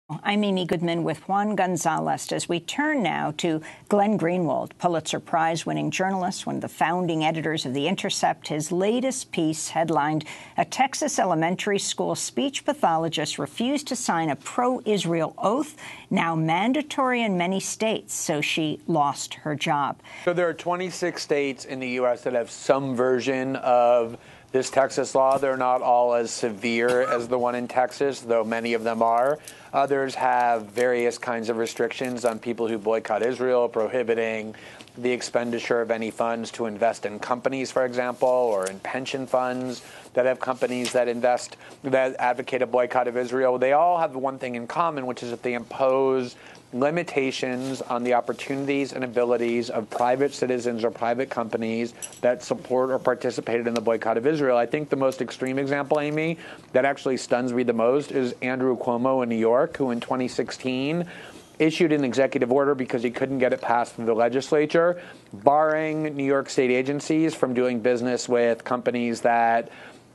I'm Amy Goodman with Juan Gonzalez as we turn now to Glenn Greenwald, Pulitzer Prize-winning journalist, one of the founding editors of The Intercept. His latest piece headlined, "A Texas Elementary School Speech Pathologist Refused to Sign a Pro-Israel Oath, Now Mandatory in Many States, so she lost her job." So there are 26 states in the U.S. that have some version of this Texas law. They're not all as severe as the one in Texas, though many of them are. Others have various kinds of restrictions on people who boycott Israel, prohibiting the expenditure of any funds to invest in companies, for example, or in pension funds that have companies that advocate a boycott of Israel. They all have one thing in common, which is that they impose limitations on the opportunities and abilities of private citizens or private companies that support or participated in the boycott of Israel. I think the most extreme example, Amy, that actually stuns me the most is Andrew Cuomo in New York, who in 2016 issued an executive order because he couldn't get it passed through the legislature, barring New York state agencies from doing business with companies that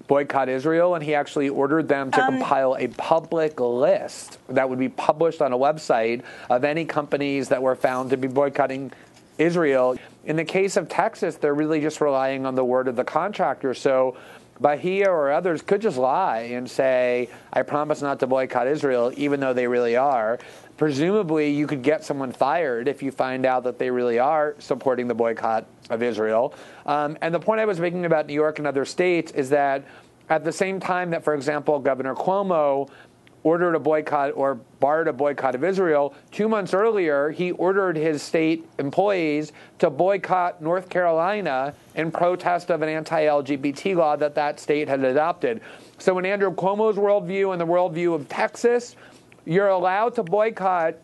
boycott Israel, and he actually ordered them to compile a public list that would be published on a website of any companies that were found to be boycotting Israel. In the case of Texas, they're really just relying on the word of the contractor. So Bahia or others could just lie and say, I promise not to boycott Israel, even though they really are. Presumably, you could get someone fired if you find out that they really are supporting the boycott of Israel. And the point I was making about New York and other states is that at the same time that, for example, Governor Cuomo ordered a boycott or barred a boycott of Israel, 2 months earlier, he ordered his state employees to boycott North Carolina in protest of an anti-LGBT law that state had adopted. So in Andrew Cuomo's worldview and the worldview of Texas, you're allowed to boycott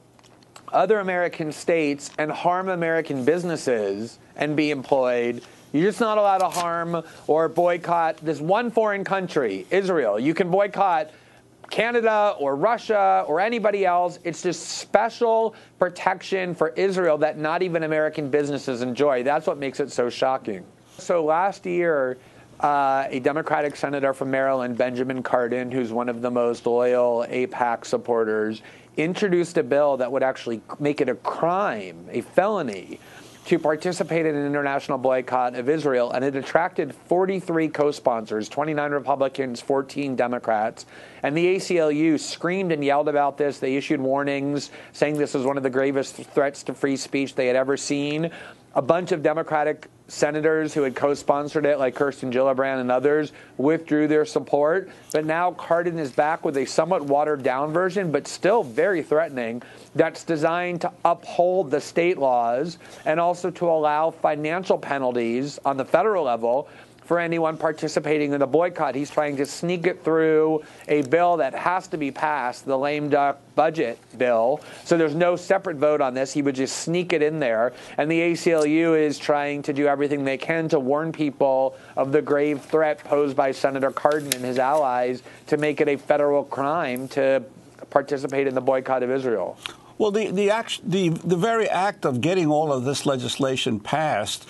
other American states and harm American businesses and be employed. You're just not allowed to harm or boycott this one foreign country, Israel. You can boycott Canada or Russia or anybody else. It's just special protection for Israel that not even American businesses enjoy. That's what makes it so shocking. So last year, a Democratic senator from Maryland, Benjamin Cardin, who's one of the most loyal AIPAC supporters, introduced a bill that would actually make it a crime, a felony, to participate in an international boycott of Israel, and it attracted 43 co-sponsors, 29 Republicans, 14 Democrats, and the ACLU screamed and yelled about this. They issued warnings saying this was one of the gravest threats to free speech they had ever seen. A bunch of Democratic senators who had co-sponsored it, like Kirsten Gillibrand and others, withdrew their support. But now Cardin is back with a somewhat watered-down version, but still very threatening, that's designed to uphold the state laws and also to allow financial penalties on the federal level for anyone participating in the boycott. He's trying to sneak it through a bill that has to be passed, the lame duck budget bill. So there's no separate vote on this. He would just sneak it in there. And the ACLU is trying to do everything they can to warn people of the grave threat posed by Senator Cardin and his allies to make it a federal crime to participate in the boycott of Israel. Well, the very act of getting all of this legislation passed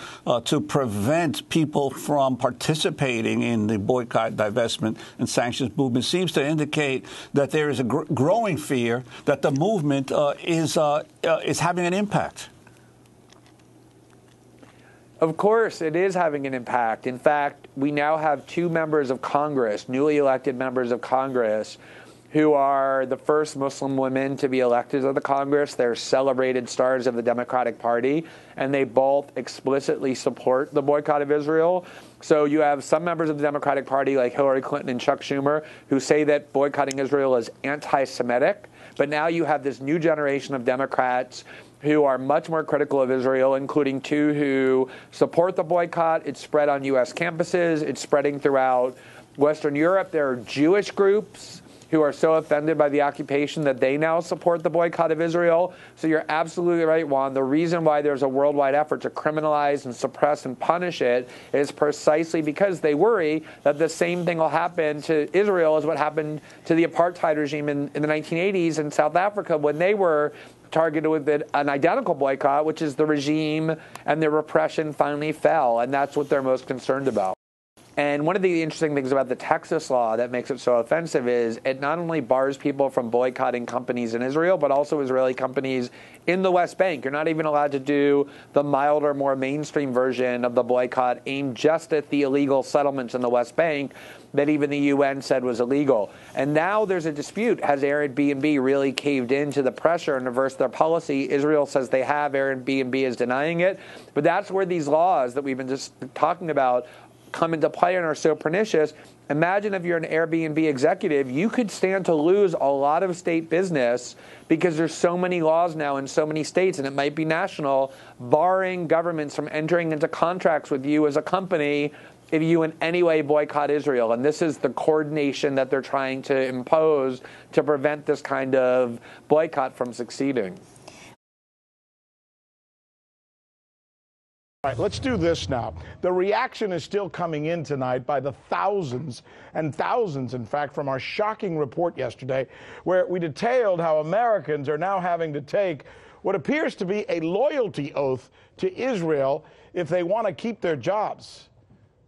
to prevent people from participating in the boycott, divestment, and sanctions movement seems to indicate that there is a growing fear that the movement is having an impact. Of course, it is having an impact. In fact, we now have 2 members of Congress, newly elected members of Congress, who are the first Muslim women to be elected to the Congress. They're celebrated stars of the Democratic Party, and they both explicitly support the boycott of Israel. So you have some members of the Democratic Party, like Hillary Clinton and Chuck Schumer, who say that boycotting Israel is anti-Semitic. But now you have this new generation of Democrats who are much more critical of Israel, including 2 who support the boycott. It's spread on U.S. campuses. It's spreading throughout Western Europe. There are Jewish groups who are so offended by the occupation that they now support the boycott of Israel. So you're absolutely right, Juan. The reason why there's a worldwide effort to criminalize and suppress and punish it is precisely because they worry that the same thing will happen to Israel as what happened to the apartheid regime in the 1980s in South Africa when they were targeted with an identical boycott, which is the regime and the repression finally fell. And that's what they're most concerned about. And one of the interesting things about the Texas law that makes it so offensive is it not only bars people from boycotting companies in Israel, but also Israeli companies in the West Bank. You're not even allowed to do the milder, more mainstream version of the boycott aimed just at the illegal settlements in the West Bank that even the UN said was illegal. And now there's a dispute. Has Airbnb really caved into the pressure and reversed their policy? Israel says they have. Airbnb is denying it. But that's where these laws that we've been just talking about come into play and are so pernicious. Imagine if you're an Airbnb executive, you could stand to lose a lot of state business because there's so many laws now in so many states, and it might be national, barring governments from entering into contracts with you as a company if you in any way boycott Israel. And this is the coordination that they're trying to impose to prevent this kind of boycott from succeeding. All right, let's do this now. The reaction is still coming in tonight by the thousands and thousands, in fact, from our shocking report yesterday, where we detailed how Americans are now having to take what appears to be a loyalty oath to Israel if they want to keep their jobs.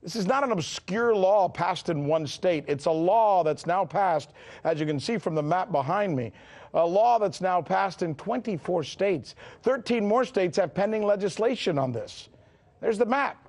This is not an obscure law passed in one state. It's a law that's now passed, as you can see from the map behind me, a law that's now passed in 24 states. 13 more states have pending legislation on this. There's the map.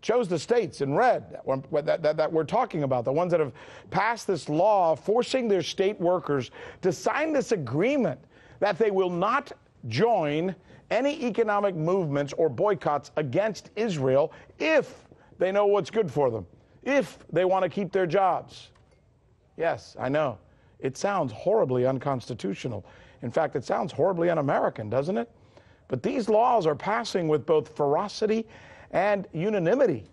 It shows the states in red that we're talking about, the ones that have passed this law forcing their state workers to sign this agreement that they will not join any economic movements or boycotts against Israel if they know what's good for them, if they want to keep their jobs. Yes, I know. It sounds horribly unconstitutional. In fact, it sounds horribly un-American, doesn't it? But these laws are passing with both ferocity and unanimity.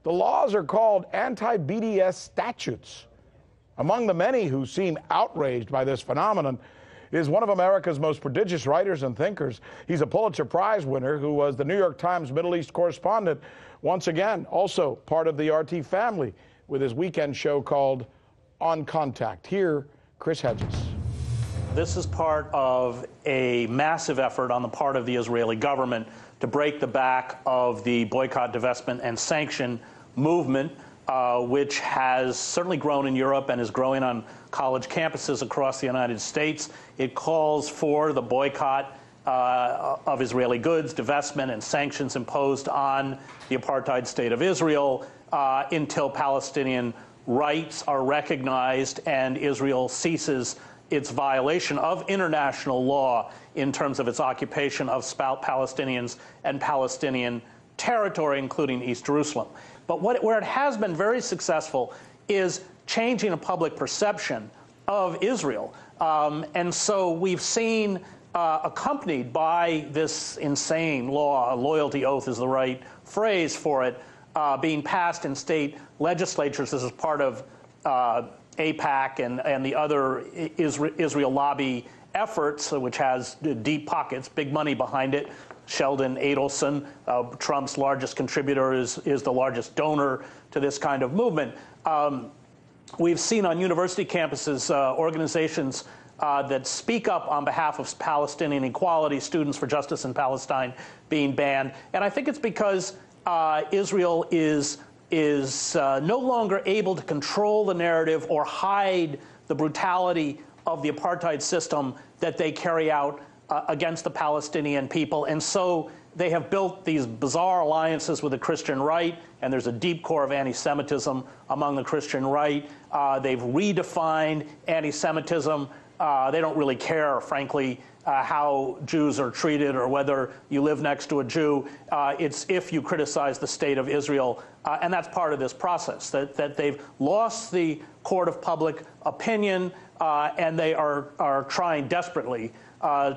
The laws are called anti-BDS statutes. Among the many who seem outraged by this phenomenon is one of America's most prodigious writers and thinkers. He's a Pulitzer Prize winner who was the New York Times Middle East correspondent, once again, also part of the RT family, with his weekend show called On Contact. Here, Chris Hedges. This is part of a massive effort on the part of the Israeli government to break the back of the boycott, divestment, and sanction movement, which has certainly grown in Europe and is growing on college campuses across the United States. It calls for the boycott of Israeli goods, divestment, and sanctions imposed on the apartheid state of Israel until Palestinian rights are recognized and Israel ceases its violation of international law in terms of its occupation of Palestinians and Palestinian territory, including East Jerusalem. But where it has been very successful is changing a public perception of Israel. And so we've seen, accompanied by this insane law, a loyalty oath is the right phrase for it, being passed in state legislatures. This is part of AIPAC and the other Israel lobby efforts, which has deep pockets, big money behind it. Sheldon Adelson, Trump's largest contributor, is the largest donor to this kind of movement. We've seen on university campuses organizations that speak up on behalf of Palestinian equality, Students for Justice in Palestine being banned. And I think it's because Israel is no longer able to control the narrative or hide the brutality of the apartheid system that they carry out against the Palestinian people. And so they have built these bizarre alliances with the Christian right, and there's a deep core of anti-Semitism among the Christian right. They've redefined anti-Semitism. They don't really care, frankly, how Jews are treated or whether you live next to a Jew. It's if you criticize the state of Israel. And that's part of this process, that they've lost the court of public opinion, and they are trying desperately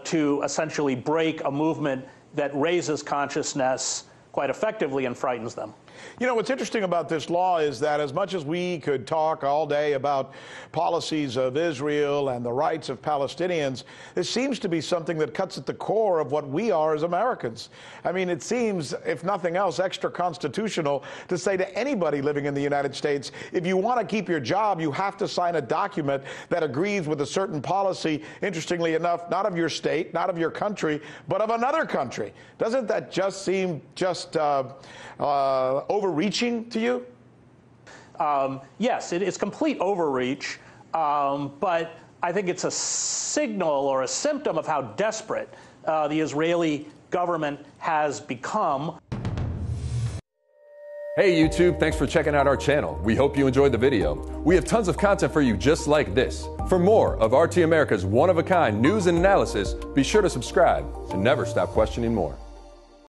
to essentially break a movement that raises consciousness quite effectively and frightens them. You know, what's interesting about this law is that as much as we could talk all day about policies of Israel and the rights of Palestinians, this seems to be something that cuts at the core of what we are as Americans. I mean, it seems, if nothing else, extra constitutional to say to anybody living in the United States, if you want to keep your job, you have to sign a document that agrees with a certain policy, interestingly enough, not of your state, not of your country, but of another country. Doesn't that just seem overreaching to you? Yes, it's complete overreach, but I think it's a signal or a symptom of how desperate the Israeli government has become. Hey YouTube, thanks for checking out our channel. We hope you enjoyed the video. We have tons of content for you just like this. For more of RT America's one-of-a-kind news and analysis, be sure to subscribe and never stop questioning more.